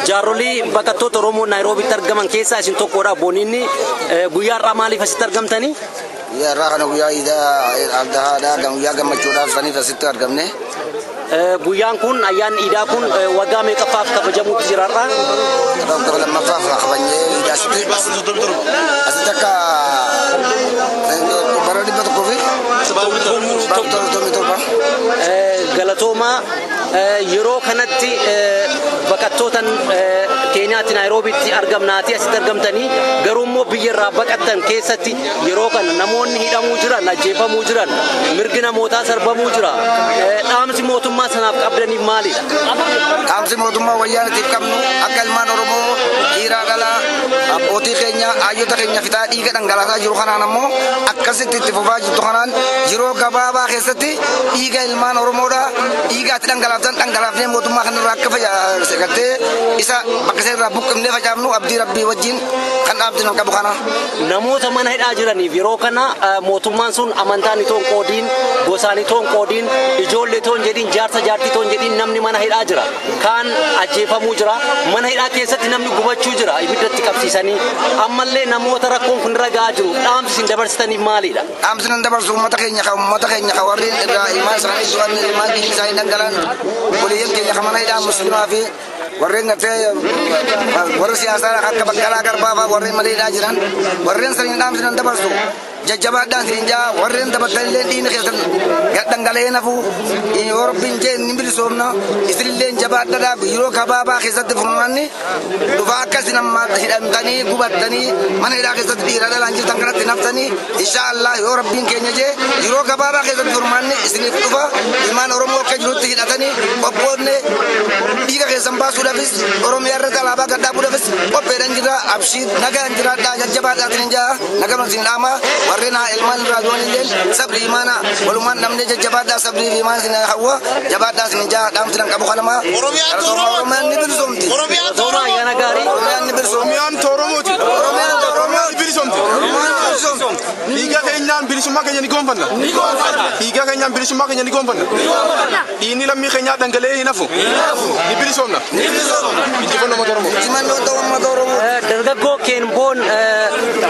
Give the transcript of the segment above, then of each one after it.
Jaroli bakattoota Oromoo Naayiroobiitti argaman keessaa isin tokkodha. Boonini guyyaa irraa maaliif asitti argamtani? Guyyaa irraa kana guyyaa Iidaa guyyaa gammachuudhaaf saniif asitti argamne. Guyyaan kun ayyaan Iidaa kun waggaa meeqaffaaf kabajamuutti jiraarra? Waggaa lammaffaaf kabajnee Iidaa asitti akka bara 177 galatooma yeroo kanatti bakkattootan Keeniyaatti Naayiroobiitti argamnaati asitti argamtanii garuu immoo biyyarraa baqattan keessatti yeroo kana namoonni hidhamuu jiran ajjeefamuu jiran mirgi namootaa sarbamuu jira. Dhaamsi mootummaa sanaaf qabdaniif maalidha? Dhaamsi mootummaa wayyaanatiif qabnu akka ilmaan Oromoo dhiiraa dhalaa abbootii keenya hayyoota keenya fixaa dhiiga dhangalaasaa jiru kanaan ammoo akkasitti itti fufaa jirtu kanaan yeroo gabaabaa keessatti dhiiga ilmaan Oromoodha dhiiga itti dhangalaafnee mootummaa kanarraa akka seegattee isa bakka seerraa buqqifnee facaafnu abdii rabbii wajjin kan dhaabdinan qabu kana. Namoota mana hidhaa jiraniif yeroo kana mootummaan sun amantaan itoon qoodiin gosaan itoon qoodiin ijoollee itoon jedhiin jaarsa jaartii itoon jedhiin namni mana hidhaa jira kaan ajjeefamuu jira mana hidhaa keessatti namni gubachuu jira ibiddatti qabsiisanii ammallee namoota rakkoon kun irra gahaa jiru dhaamsi isin dabarsitaniif maalidha? Dhaamsi nan dabarsu uummata keenya kan warreen irraa ilmaan isaanii du'an ilmaan dhiigni isaanii dhangalaan waliyyeen keenya kan mana hidhaa musliimaa fi warreen warra siyaasaa akka Baqqalaa Garbaa warreen mana hidhaa jiran warreen saniin dhaamsi nan dabarsu jajjabaadhaan siin jaa warreen taphattanillee dhiigni keessan dhangala'ee nafu yoo rabbiin jee ni bilisoomna isinillee jabaadhaadha yeroo gabaabaa keessatti furmaanni dhufaa akkasin amma hidhamtanii gubattanii mana hidhaa keessatti dhiira dhalaan jirtan kanatti naftanii inshaallah yoo rabbiin keenya jee yeroo gabaabaa keessatti furmaanni isiniif dhufa ilmaan Oromoo akka jirutti hidhatanii qophoonne dhiiga keessan baasuudhaafis Oromiyaa irratti alaabaa gadhaabuudhaafis qopheedhaan jira abshiin nagaan jiraadhaa jajjabaadhaa siin jaa nagaman siin dhaama warreen ilmaan irraa du'anillee sabri imaana walumaan namni jajjabaadhaa sabri imaan sin hawwa jabaadhaa sin jaa dhaamsi nan qabu kanama Oromiyaan ni bilisoomti Oromiyaan ni bilisoomti Oromiyaan Oromooti Oromiyaan ni bilisoomti dhiiga keenyaan bilisummaa keenya ni gonfanna dhiiga keenyaan bilisummaa keenya ni gonfanna dhiigni lammii keenyaa dhangala'ee hin hafu ni bilisoomna injifannoo uummata Oromoo. Dargaggoo Keenboon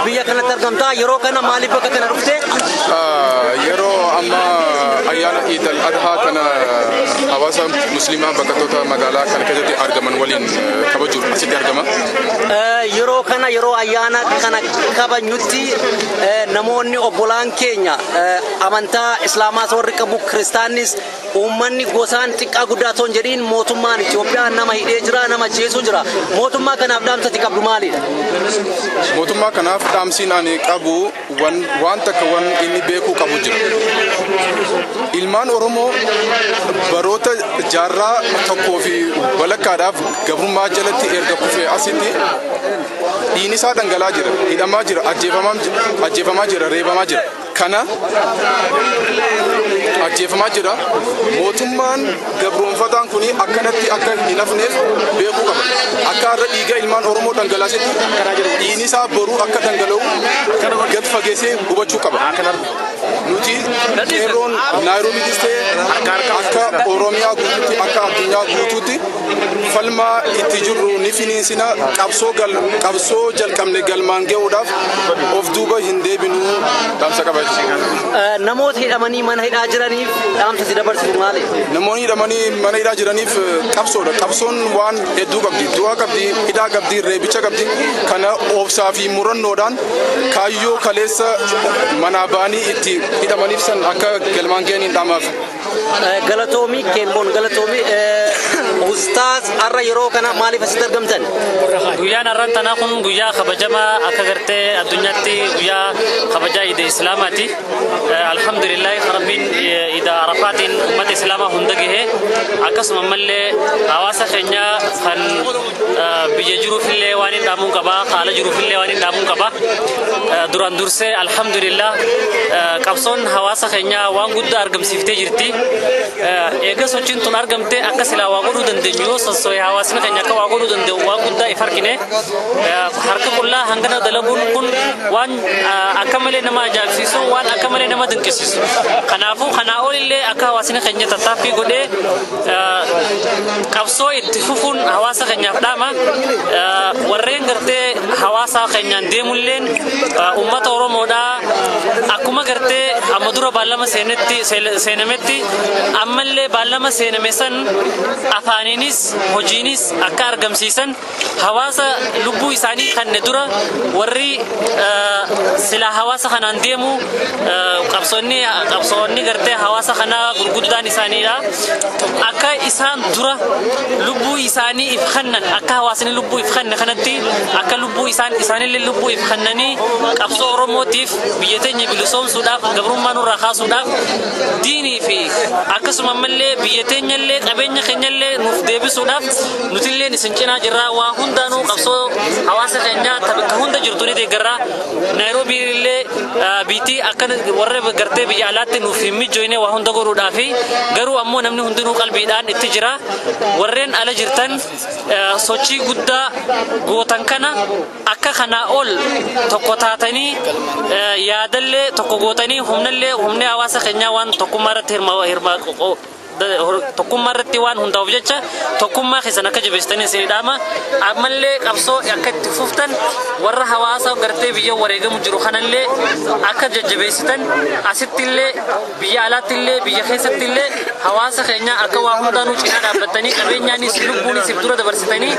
biyya kanatti argamtaa yeroo kana maaliif bakka kana dhufte? Yeroo amma ayyaana Eid al-Adha kana hawaasa musliimaa bakka magaalaa kana keessatti argaman waliin kabajuuf asitti argama. Yeroo kana yeroo ayyaana kana kabajnutti namoonni obbolaan keenya amantaa Islaamaa warri qabu Kiristaanis uummanni gosaan xiqqaa guddaa toon jedhiin mootummaan Itoophiyaa nama hidhee jira nama jeesuu jira mootummaa kanaaf dhaamsati qabdu maalidha? Mootummaa kanaaf dhaamsiin ani qabu waan takka waan inni beekuu qabu jira. Ilmaan Oromoo baroota jaarraa tokkoo fi walakkaadhaaf gabrummaa jalatti erga kufee asitti dhiigni isaa dhangalaa jira, hidhamaa jira, ajjeefamaa jira, reebamaa jira. Kana ajjeefamaa jira. Mootummaan gabroonfataan kuni akkanatti akka hin hafneef beekuu qaba. Akka har'a dhiiga ilmaan Oromoo dhangalaasetti dhiigni isaa boruu akka dhangala'u gad fageessee hubachuu qaba. Nuti qeerroon Naayiroobiittis ta'e akka Oromiyaa guutuutti akka addunyaa guutuutti falmaa itti jirru ni finiinsina qabsoo jalqabne galmaan ga'uudhaaf of duuba hin deebinu dhaamsa qaba. Namoota hidhamanii mana hidhaa jiraniif dhaamsa si dabarsitu maali? Namoonni hidhamanii mana hidhaa jiraniif qabsoodha. Qabsoon waan hedduu qabdi. Du'a qabdi, hidhaa qabdi, reebicha qabdi. Kana obsaa fi murannoodhaan kaayyoo kaleessa manaa ba'anii itti hidhamaniif san akka galmaan ga'aniin dhaamaaf. Galatoomi Keenboon galatoomi ustaaz har'a yeroo kana maaliif asitti argamtan? Guyyaan har'aan tanaa kun guyyaa kabajamaa akka gartee addunyaatti guyyaa kabajaa Iid Islaamaati. Alhamdulillah rabbiin Iid Arafaatiin uummata Islaamaa hunda gahee akkasuma mallee hawaasa keenya kan biyya jiruufillee waan hin dhaamuun qaba haala jiruufillee waan hin dhaamuun qaba. Duraan dursee alhamdulillah qabsoon hawaasa keenya waan guddaa argamsiiftee jirti. eega sochiin tun argamte akka silaa waa godhuu dandeenyu yoo sossoo'ee hawaasni keenya akka waa godhuu danda'u waa guddaa if harkine harka qullaa hangana dalaguun kun waan akka malee nama ajaa'ibsiisu waan akka malee nama dinqisiisu kanaafuu kanaa olillee akka hawaasni keenya tattaaffii godhee qabsoo itti fufuun hawaasa keenyaaf dhaama warreen gartee hawaasa keenyaan deemulleen ummata Oromoodhaa akkuma gartee amma dura baallama seenametti ammallee baallama seename san afaaniinis hojiinis akka argamsiisan hawaasa lubbuu isaanii kanne dura warri sila hawaasa kanaan deemu qabsoonni gartee hawaasa kanaa gurguddaan isaaniidha akka isaan dura lubbuu isaanii if kannan akka hawaasni lubbuu if kanne kanatti akka lubbuu isaanillee lubbuu if kannanii qabsoo Oromootiif biyya teenya bilisoomsuudhaaf gabrummaa nurraa kaasuudhaaf diinii fi akkasuma ammallee biyya teenyallee qabeenya keenyallee nuuf deebisuudhaaf nutillee isin cinaa jirra waa hundaanuu qabsoo hawaasa keenyaa bakka hunda jirtu ni deeggarra Nairobi illee biitii akka warra gartee biyya alaatti nuuf hin mijoine waa hunda godhuudhaaf garuu ammoo namni hundinuu qalbiidhaan itti jira warreen ala jirtan sochii guddaa gootan kana akka kanaa ol tokko taatanii yaadallee tokko gootanii humni hawaasa keenyaa waan tokkummaarratti tokkummaarratti waan hundaa'uuf jecha tokkummaa keessan akka jabeessitanii isin dhaama ammallee qabsoo akka itti fuftan warra hawaasa gartee biyya wareegamu jiru kanallee akka jajjabeessitan asittillee biyya alaattillee biyya keessattillee hawaasa keenya akka waa hundaanuu cinaa dhaabbattanii qabeenyaanis lubbuunis dura dabarsitanii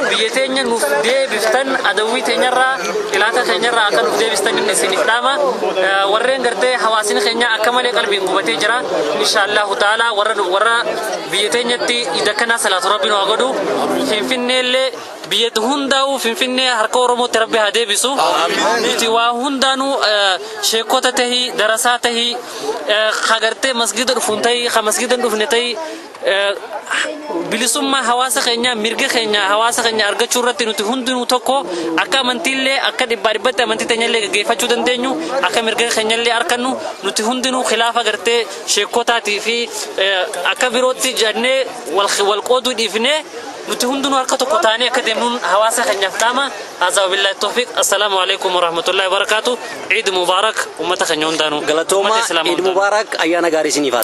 biyya teenya nuuf deebiftan adawwii teenyarraa ilaata keenyarraa akka nuuf deebistan isiniif dhaama warreen gartee hawaasni keenya akka malee qalbiin gubatee jira inshaallahu ta'ala warra biyya teenyatti idakana salaatu rabbiin waa godhu finfinneellee biyya hundaa'uu finfinnee harka Oromootti rabbi haa deebisu nuti waa hundaanuu sheekota tahii darasaa tahii kagartee masgida dhufuun tahii ka masgidan dhufne tahii bilisummaa hawaasa keenya mirga keenya hawaasa keenya argachuu irratti nuti hundinuu tokko akka amantiillee akka dhibbatti amantii teenyallee gaggeeffachuu dandeenyu akka mirga keenyallee arkannu nuti hundinuu khilaafa gartee sheekotaatii fi akka birootti jennee wal qooduu dhiifnee nuti hundinuu harka tokko taanee akka deemnuun hawaasa keenyaaf dhaama haza billahi tawfiq assalamu alaykum wa rahmatullahi wa barakatuh Eid Mubarak ummata keenya hundaanuu galatooma Eid Mubarak ayyaana gaarii isiniif